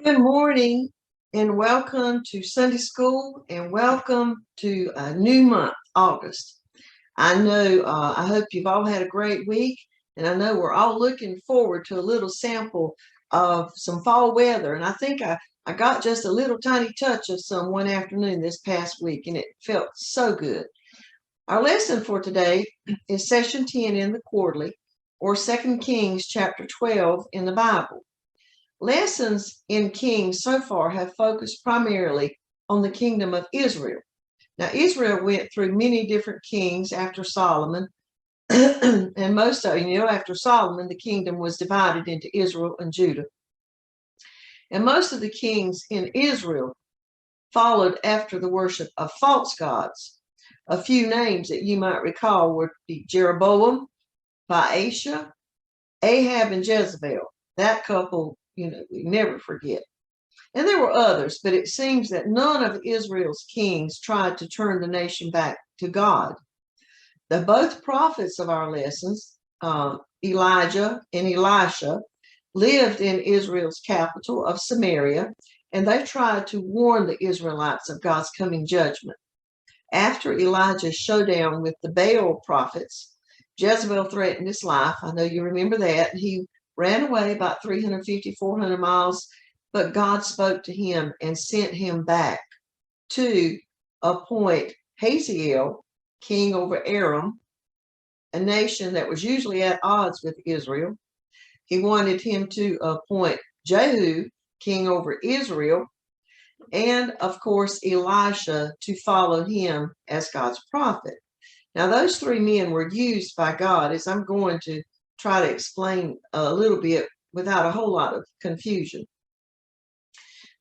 Good morning and welcome to Sunday School and welcome to a new month, August. I hope you've all had a great week, and I know we're all looking forward to a little sample of some fall weather. And I got just a little tiny touch of some one afternoon this past week, and it felt so good. Our lesson for today is session 10 in the quarterly, or 2 Kings chapter 12 in the Bible. Lessons in Kings so far have focused primarily on the kingdom of Israel. Now, Israel went through many different kings after Solomon, and after Solomon, the kingdom was divided into Israel and Judah. And most of the kings in Israel followed after the worship of false gods. A few names that you might recall would be Jeroboam, Baasha, Ahab, and Jezebel. That couple, we never forget. And there were others, but it seems that none of Israel's kings tried to turn the nation back to God. Both prophets of our lessons, Elijah and Elisha, lived in Israel's capital of Samaria, and they tried to warn the Israelites of God's coming judgment. After Elijah's showdown with the Baal prophets, Jezebel threatened his life. I know you remember that. He ran away about 350, 400 miles, but God spoke to him and sent him back to appoint Hazael, king over Aram, a nation that was usually at odds with Israel. He wanted him to appoint Jehu, king over Israel, and of course Elisha to follow him as God's prophet. Now, those three men were used by God, as I'm going to try to explain a little bit without a whole lot of confusion.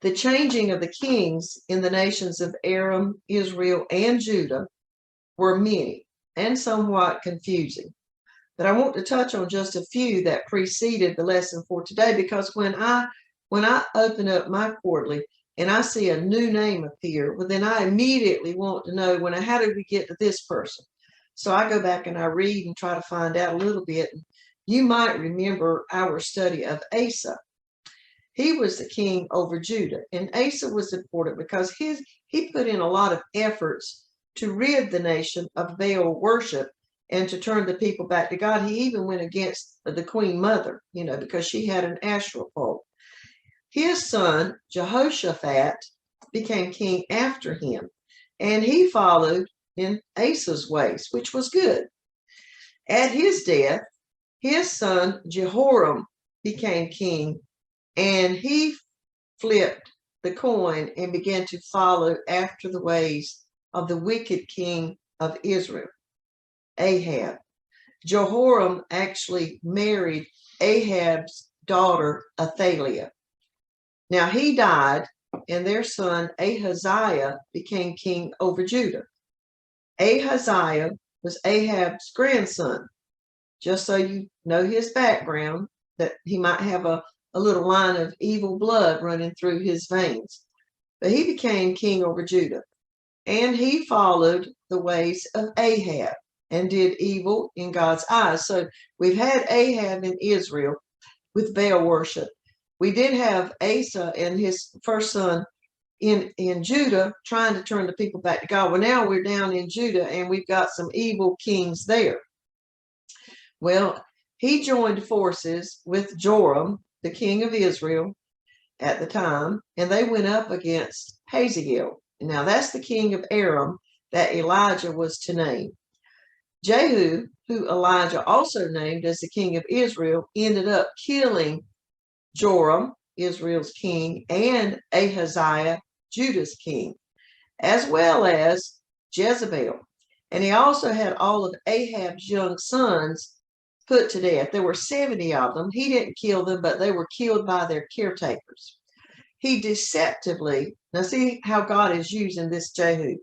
The changing of the kings in the nations of Aram, Israel, and Judah were many and somewhat confusing. But I want to touch on just a few that preceded the lesson for today, because when I open up my quarterly and I see a new name appear, well, then I immediately want to know, how did we get to this person? So I go back and I read and try to find out a little bit. You might remember our study of Asa. He was the king over Judah, and Asa was important because he put in a lot of efforts to rid the nation of Baal worship and to turn the people back to God. He even went against the queen mother, because she had an Asherah pole. His son, Jehoshaphat, became king after him, and he followed in Asa's ways, which was good. At his death, his son, Jehoram, became king, and he flipped the coin and began to follow after the ways of the wicked king of Israel, Ahab. Jehoram actually married Ahab's daughter, Athaliah. Now, he died, and their son, Ahaziah, became king over Judah. Ahaziah was Ahab's grandson. Just so you know his background, that he might have a little line of evil blood running through his veins. But he became king over Judah, and he followed the ways of Ahab and did evil in God's eyes. So we've had Ahab in Israel with Baal worship. We did have Asa and his first son in Judah trying to turn the people back to God. Well, now we're down in Judah, and we've got some evil kings there. Well, he joined forces with Joram, the king of Israel at the time, and they went up against Hazael. Now, that's the king of Aram that Elijah was to name. Jehu, who Elijah also named as the king of Israel, ended up killing Joram, Israel's king, and Ahaziah, Judah's king, as well as Jezebel. And he also had all of Ahab's young sons put to death. There were 70 of them. He didn't kill them, but they were killed by their caretakers. He deceptively, now see how God is using this Jehu.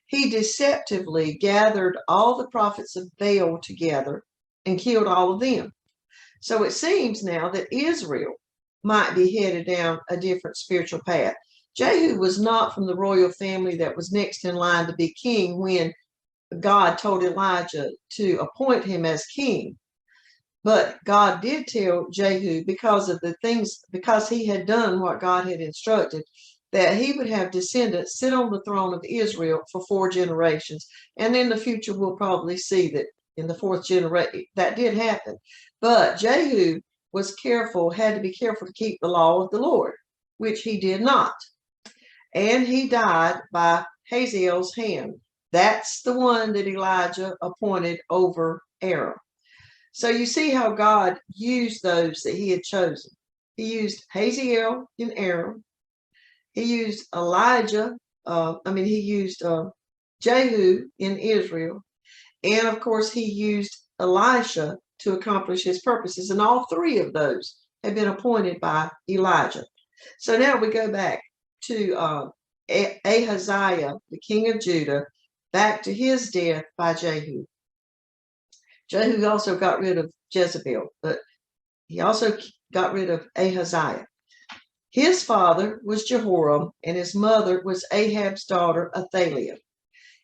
He deceptively gathered all the prophets of Baal together and killed all of them. So it seems now that Israel might be headed down a different spiritual path. Jehu was not from the royal family that was next in line to be king when God told Elijah to appoint him as king. But God did tell Jehu, because of the things, because he had done what God had instructed, that he would have descendants sit on the throne of Israel for 4 generations. And in the future, we'll probably see that in the 4th generation, that did happen. But Jehu was careful, had to be careful to keep the law of the Lord, which he did not. And he died by Hazael's hand. That's the one that Elijah appointed over Aram. So you see how God used those that he had chosen. He used Hazael and Aram. He used Elijah. He used Jehu in Israel. And of course, he used Elisha to accomplish his purposes. And all 3 of those had been appointed by Elijah. So now we go back to Ahaziah, the king of Judah, back to his death by Jehu. Jehu also got rid of Jezebel, but he also got rid of Ahaziah. His father was Jehoram, and his mother was Ahab's daughter, Athaliah.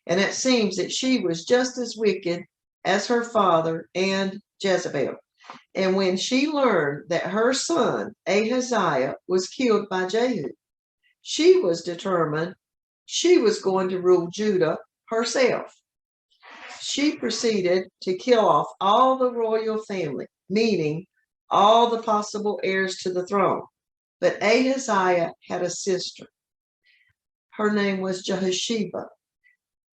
And it seems that she was just as wicked as her father and Jezebel. And when she learned that her son, Ahaziah, was killed by Jehu, she was determined she was going to rule Judah herself. She proceeded to kill off all the royal family, meaning all the possible heirs to the throne. But Ahaziah had a sister. Her name was Jehosheba.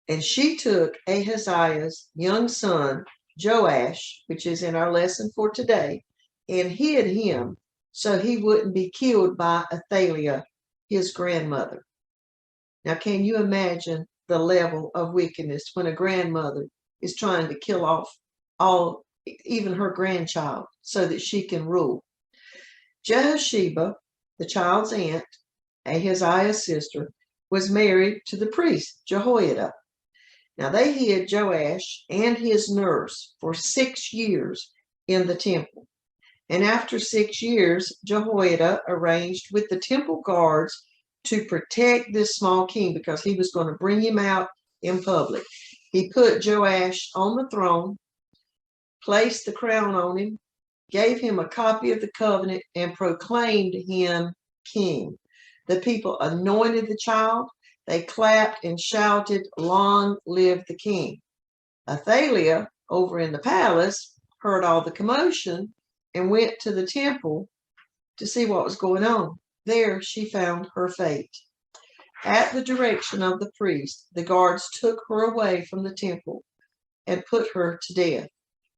And she took Ahaziah's young son, Joash, which is in our lesson for today, and hid him so he wouldn't be killed by Athaliah, his grandmother. Now, can you imagine the level of wickedness when a grandmother is trying to kill off even her grandchild, so that she can rule? Jehosheba, the child's aunt, Ahaziah's sister, was married to the priest, Jehoiada. Now they hid Joash and his nurse for 6 years in the temple. And after 6 years, Jehoiada arranged with the temple guards to protect this small king, because he was going to bring him out in public. He put Joash on the throne, placed the crown on him, gave him a copy of the covenant, and proclaimed him king. The people anointed the child. They clapped and shouted, "Long live the king." Athaliah, over in the palace, heard all the commotion and went to the temple to see what was going on. There she found her fate. At the direction of the priest, the guards took her away from the temple and put her to death.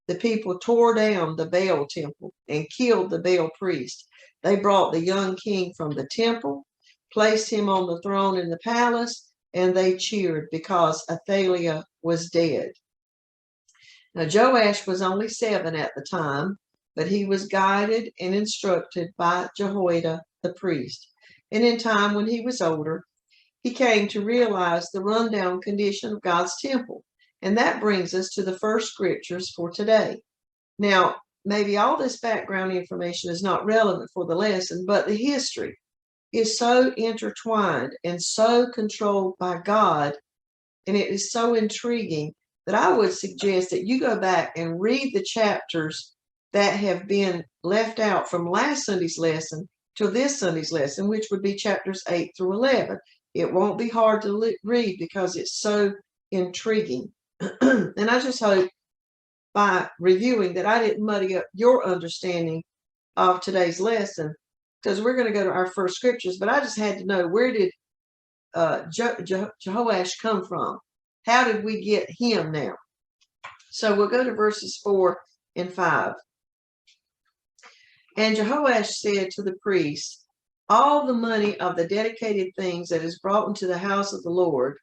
The people tore down the Baal temple and killed the Baal priest. They brought the young king from the temple, placed him on the throne in the palace, and they cheered because Athaliah was dead. Now, Joash was only 7 at the time, but he was guided and instructed by Jehoiada the priest. And in time, when he was older, he came to realize the rundown condition of God's temple. And that brings us to the first scriptures for today. Now, maybe all this background information is not relevant for the lesson, but the history is so intertwined and so controlled by God, and it is so intriguing that I would suggest that you go back and read the chapters that have been left out from last Sunday's lesson to this Sunday's lesson, which would be chapters 8 through 11. It won't be hard to read because it's so intriguing. And I just hope by reviewing that I didn't muddy up your understanding of today's lesson, because we're going to go to our first scriptures, but I just had to know, where did Jehoash come from? How did we get him now? So we'll go to verses 4 and 5. And Jehoash said to the priests, "All the money of the dedicated things that is brought into the house of the Lord,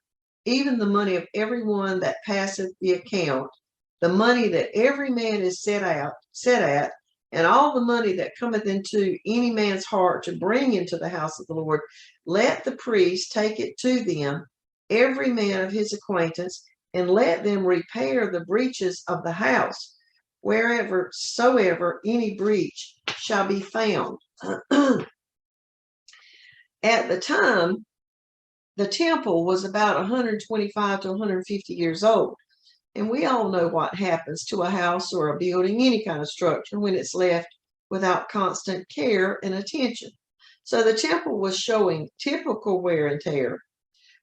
even the money of everyone that passeth the account, the money that every man is set at, and all the money that cometh into any man's heart to bring into the house of the Lord, let the priests take it to them, every man of his acquaintance, and let them repair the breaches of the house, wherever soever any breach shall be found." At the time, the temple was about 125 to 150 years old. And we all know what happens to a house or a building, any kind of structure, when it's left without constant care and attention. So the temple was showing typical wear and tear,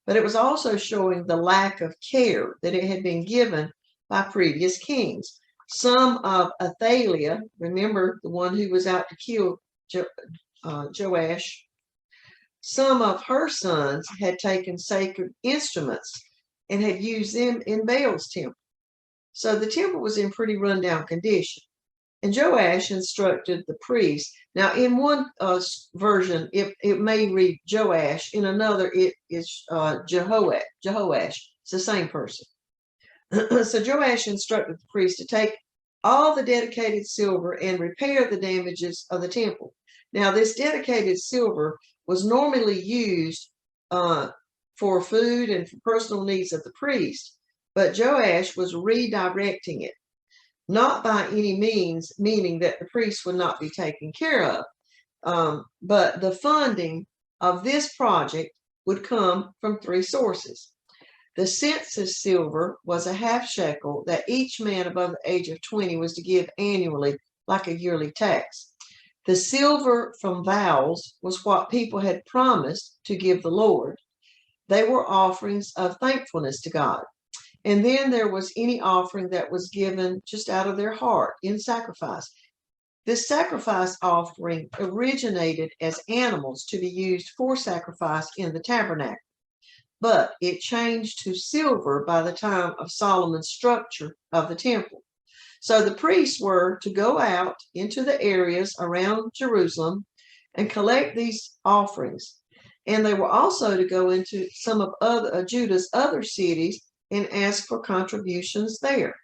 but it was also showing the lack of care that it had been given by previous kings. Some of Athaliah, remember the one who was out to kill Joash, some of her sons had taken sacred instruments and had used them in Baal's temple. So the temple was in pretty rundown condition. And Joash instructed the priest. Now, in one version, it may read Joash. In another, it is Jehoash. It's the same person. So Joash instructed the priest to take all the dedicated silver and repair the damages of the temple. Now, this dedicated silver was normally used for food and for personal needs of the priest, but Joash was redirecting it. Not by any means meaning that the priest would not be taken care of, but the funding of this project would come from 3 sources. The census silver was a half shekel that each man above the age of 20 was to give annually, like a yearly tax. The silver from vows was what people had promised to give the Lord. They were offerings of thankfulness to God. And then there was any offering that was given just out of their heart in sacrifice. This sacrifice offering originated as animals to be used for sacrifice in the tabernacle, but it changed to silver by the time of Solomon's structure of the temple. So the priests were to go out into the areas around Jerusalem and collect these offerings. And they were also to go into some of Judah's other cities and ask for contributions there.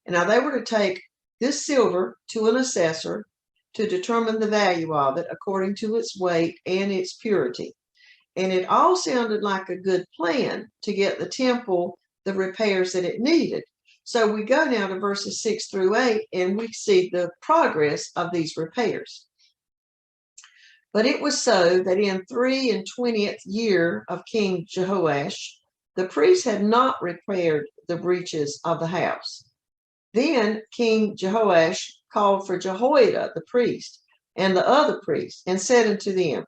And now they were to take this silver to an assessor to determine the value of it according to its weight and its purity. And it all sounded like a good plan to get the temple the repairs that it needed. So we go now to verses 6 through 8, and we see the progress of these repairs. But it was so that in 23rd year of King Jehoash, the priests had not repaired the breaches of the house. Then King Jehoash called for Jehoiada the priest and the other priests, and said unto them,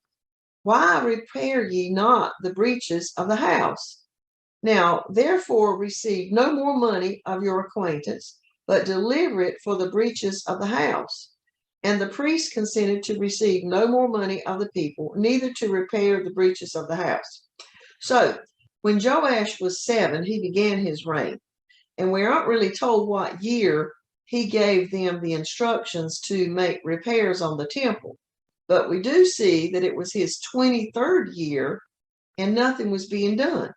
Why repair ye not the breaches of the house? Now therefore receive no more money of your acquaintance, but deliver it for the breaches of the house. And the priests consented to receive no more money of the people, neither to repair the breaches of the house. So when Joash was 7, he began his reign. And we aren't really told what year he gave them the instructions to make repairs on the temple. But we do see that it was his 23rd year and nothing was being done.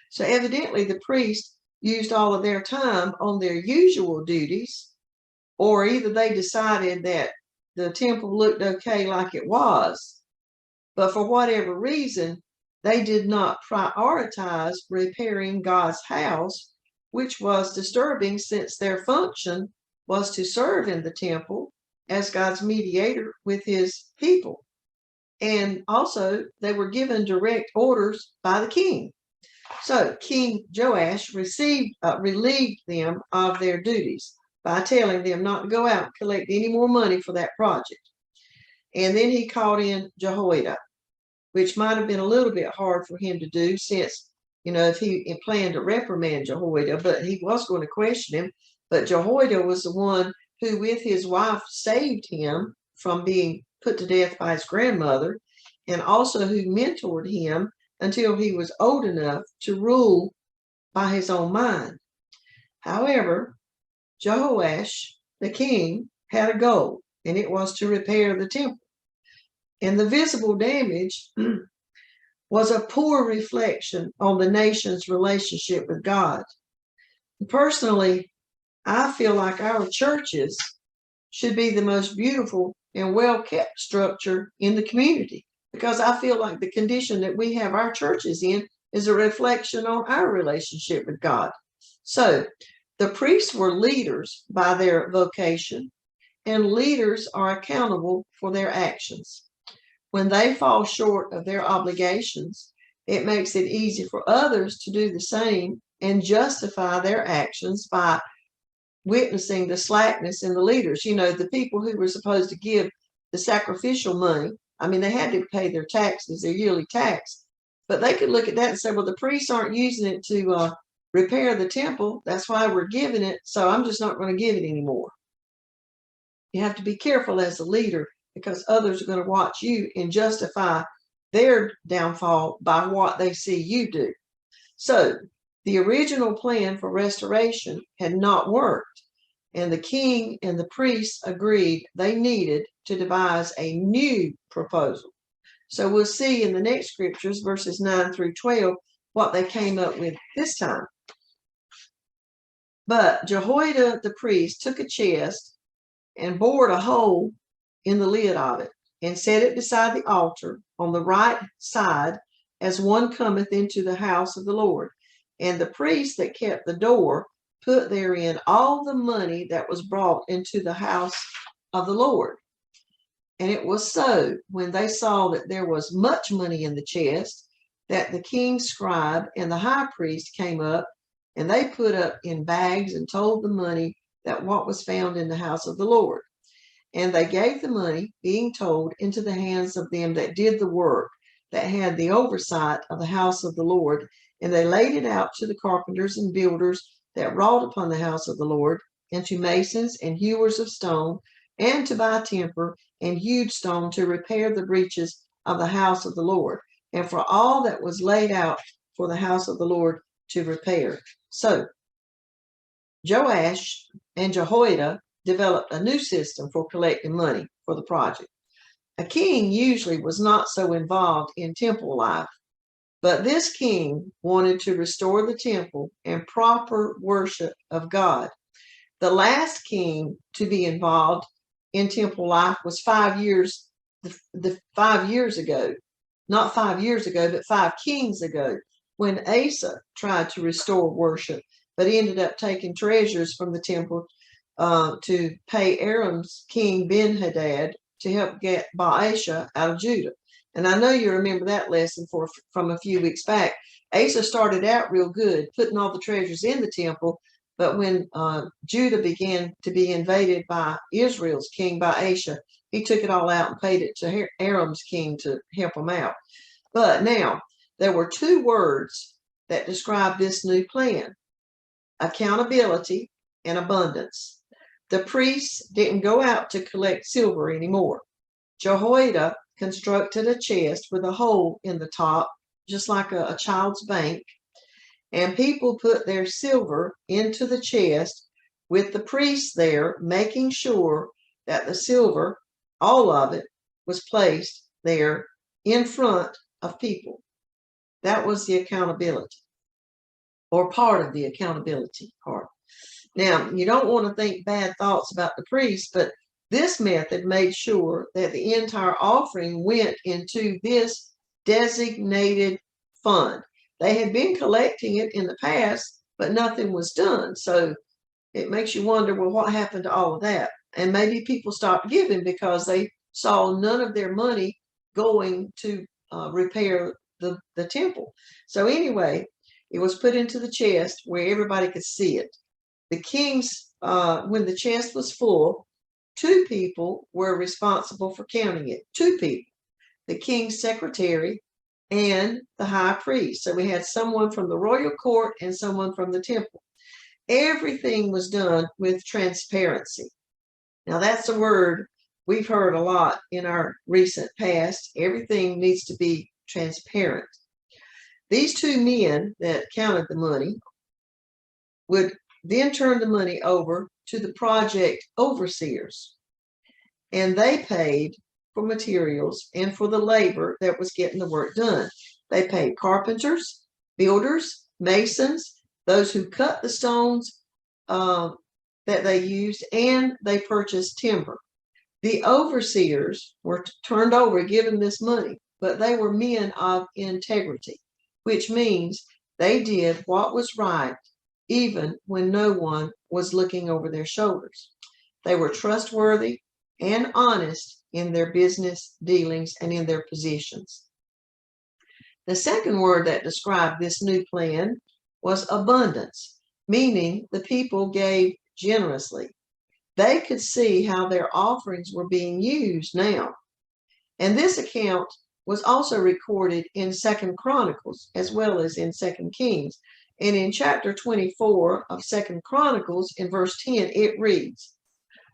So evidently the priests used all of their time on their usual duties, or either they decided that the temple looked okay like it was, but for whatever reason, they did not prioritize repairing God's house, which was disturbing since their function was to serve in the temple as God's mediator with his people. And also they were given direct orders by the king. So King Joash relieved them of their duties by telling them not to go out and collect any more money for that project. And then he called in Jehoiada, which might have been a little bit hard for him to do since, if he planned to reprimand Jehoiada, but he was going to question him. But Jehoiada was the one who, with his wife, saved him from being put to death by his grandmother, and also who mentored him until he was old enough to rule by his own mind. However, Jehoash, the king, had a goal, and it was to repair the temple. And the visible damage was a poor reflection on the nation's relationship with God. Personally, I feel like our churches should be the most beautiful and well-kept structure in the community, because I feel like the condition that we have our churches in is a reflection on our relationship with God. So the priests were leaders by their vocation, and leaders are accountable for their actions. When they fall short of their obligations, it makes it easy for others to do the same and justify their actions by witnessing the slackness in the leaders. You know, the people who were supposed to give the sacrificial money, I mean, they had to pay their taxes, their yearly tax, but they could look at that and say, well, the priests aren't using it to repair the temple. That's why we're giving it. So I'm just not going to give it anymore. You have to be careful as a leader, because others are going to watch you and justify their downfall by what they see you do. So the original plan for restoration had not worked, and the king and the priests agreed they needed to devise a new proposal. So we'll see in the next scriptures, verses 9 through 12, what they came up with this time. But Jehoiada the priest took a chest and bored a hole in the lid of it, and set it beside the altar on the right side, as one cometh into the house of the Lord. And the priest that kept the door put therein all the money that was brought into the house of the Lord. And it was so, when they saw that there was much money in the chest, that the king's scribe and the high priest came up, and they put up in bags and told the money that what was found in the house of the Lord. And they gave the money, being told, into the hands of them that did the work, that had the oversight of the house of the Lord. And they laid it out to the carpenters and builders that wrought upon the house of the Lord, and to masons and hewers of stone, and to buy timber and hewed stone to repair the breaches of the house of the Lord, and for all that was laid out for the house of the Lord to repair. So Joash and Jehoiada developed a new system for collecting money for the project. A king usually was not so involved in temple life, but this king wanted to restore the temple and proper worship of God. The last king to be involved in temple life was 5 years, the 5 years ago, not 5 years ago, but 5 kings ago, when Asa tried to restore worship, but he ended up taking treasures from the temple to pay Aram's king Ben-Hadad to help get Baasha out of Judah. And I know you remember that lesson from a few weeks back. Asa started out real good, putting all the treasures in the temple, but when Judah began to be invaded by Israel's king Baasha, he took it all out and paid it to Aram's king to help him out. But now, there were 2 words that describe this new plan: accountability and abundance. The priests didn't go out to collect silver anymore. Jehoiada constructed a chest with a hole in the top, just like a child's bank, and people put their silver into the chest with the priests there, making sure that the silver, all of it, was placed there in front of people. That was the accountability, or part of the accountability part. Now, you don't want to think bad thoughts about the priests, but this method made sure that the entire offering went into this designated fund. They had been collecting it in the past, but nothing was done. So it makes you wonder, well, what happened to all of that? And maybe people stopped giving because they saw none of their money going to repair the temple. So anyway, it was put into the chest where everybody could see it. The king's, when the chest was full, 2 people were responsible for counting it. 2 people, the king's secretary and the high priest. So we had someone from the royal court and someone from the temple. Everything was done with transparency. Now that's a word we've heard a lot in our recent past. Everything needs to be transparent. These 2 men that counted the money would then turn the money over to the project overseers, and they paid for materials and for the labor that was getting the work done. They paid carpenters, builders, masons, those who cut the stones that they used, and they purchased timber. The overseers were turned over, given this money, but they were men of integrity, which means they did what was right even when no one was looking over their shoulders. They were trustworthy and honest in their business dealings and in their positions. The second word that described this new plan was abundance, meaning the people gave generously. They could see how their offerings were being used now. And this account was also recorded in Second Chronicles as well as in Second Kings. And in chapter 24 of Second Chronicles, in verse 10, it reads,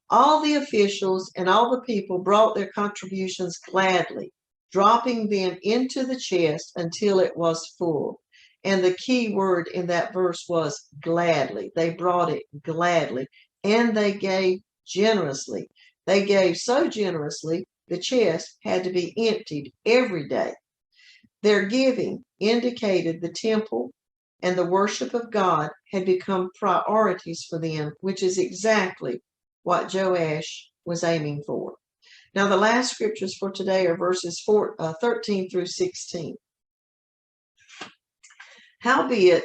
all the officials and all the people brought their contributions gladly, dropping them into the chest until it was full. And the key word in that verse was gladly. They brought it gladly, and they gave generously. They gave so generously, the chest had to be emptied every day. Their giving indicated the temple and the worship of God had become priorities for them, which is exactly what Joash was aiming for. Now, the last scriptures for today are verses 13 through 16. Howbeit,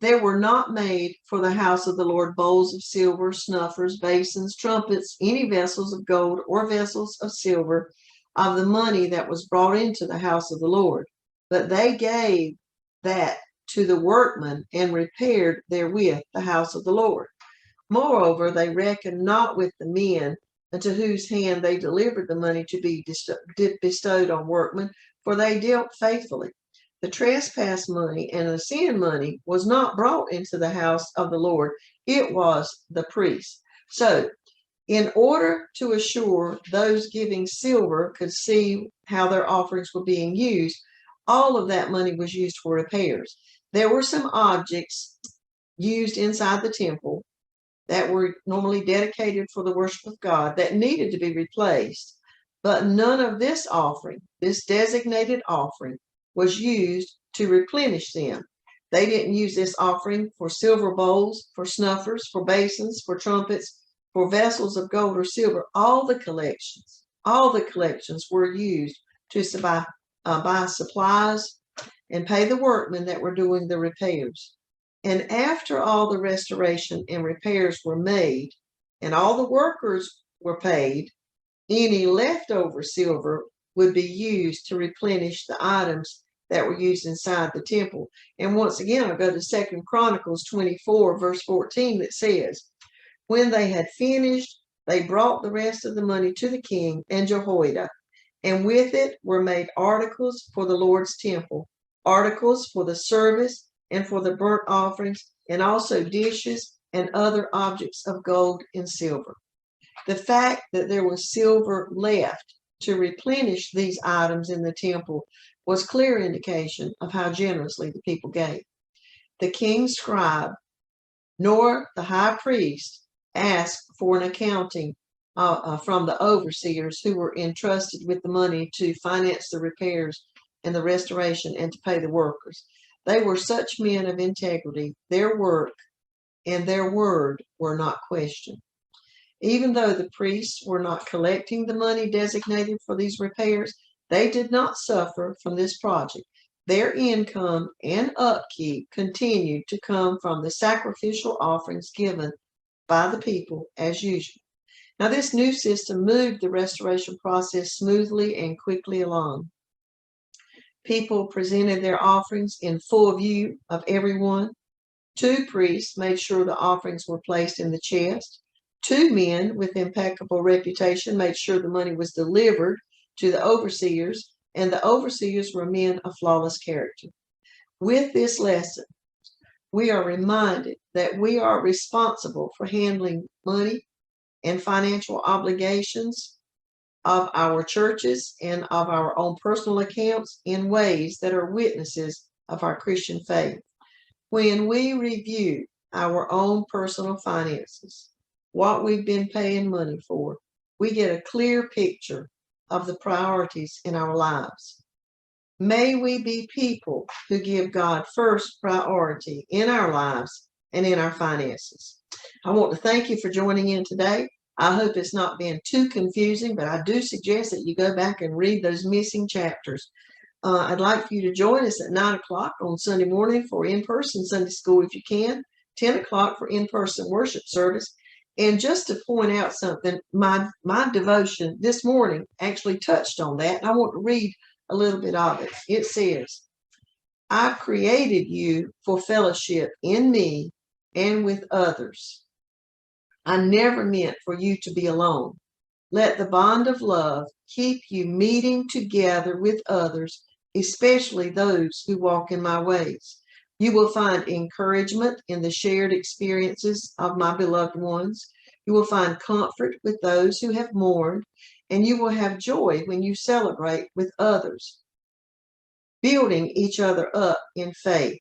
there were not made for the house of the Lord bowls of silver, snuffers, basins, trumpets, any vessels of gold or vessels of silver of the money that was brought into the house of the Lord. But they gave that to the workmen and repaired therewith the house of the Lord. Moreover, they reckoned not with the men unto whose hand they delivered the money to be bestowed on workmen, for they dealt faithfully. The trespass money and the sin money was not brought into the house of the Lord. It was the priest. So, in order to assure those giving silver could see how their offerings were being used, all of that money was used for repairs. There were some objects used inside the temple that were normally dedicated for the worship of God that needed to be replaced, but none of this offering, this designated offering, was used to replenish them. They didn't use this offering for silver bowls, for snuffers, for basins, for trumpets, for vessels of gold or silver. All the collections were used to buy supplies and pay the workmen that were doing the repairs. And after all the restoration and repairs were made and all the workers were paid, any leftover silver would be used to replenish the items that were used inside the temple. And once again, I'll go to 2 Chronicles 24, verse 14, that says, when they had finished, they brought the rest of the money to the king and Jehoiada, and with it were made articles for the Lord's temple, articles for the service and for the burnt offerings, and also dishes and other objects of gold and silver. The fact that there was silver left to replenish these items in the temple was clear indication of how generously the people gave. The king's scribe nor the high priest asked for an accounting from the overseers who were entrusted with the money to finance the repairs and the restoration and to pay the workers. They were such men of integrity. Their work and their word were not questioned. Even though the priests were not collecting the money designated for these repairs, they did not suffer from this project. Their income and upkeep continued to come from the sacrificial offerings given by the people as usual. Now, this new system moved the restoration process smoothly and quickly along. People presented their offerings in full view of everyone. 2 priests made sure the offerings were placed in the chest. 2 men with impeccable reputation made sure the money was delivered to the overseers, and the overseers were men of flawless character. With this lesson, we are reminded that we are responsible for handling money and financial obligations of our churches and of our own personal accounts in ways that are witnesses of our Christian faith. When we review our own personal finances, what we've been paying money for, we get a clear picture of the priorities in our lives. May we be people who give God first priority in our lives and in our finances. I want to thank you for joining in today. I hope it's not been too confusing, but I do suggest that you go back and read those missing chapters. I'd like for you to join us at 9 o'clock on Sunday morning for in-person Sunday school if you can, 10 o'clock for in-person worship service. And just to point out something, my devotion this morning actually touched on that. And I want to read a little bit of it. It says, I've created you for fellowship in me and with others. I never meant for you to be alone. Let the bond of love keep you meeting together with others, especially those who walk in my ways. You will find encouragement in the shared experiences of my beloved ones. You will find comfort with those who have mourned, and you will have joy when you celebrate with others, building each other up in faith.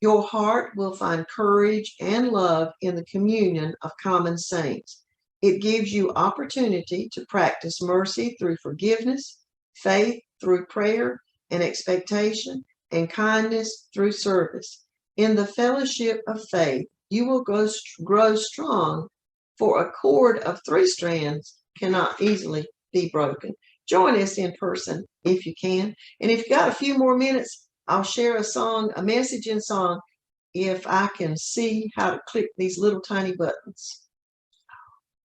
Your heart will find courage and love in the communion of common saints. It gives you opportunity to practice mercy through forgiveness, faith through prayer and expectation, and kindness through service. In the fellowship of faith, you will grow strong, for a cord of 3 strands cannot easily be broken. Join us in person if you can. And if you got a few more minutes, I'll share a song, a message in song, if I can see how to click these little tiny buttons.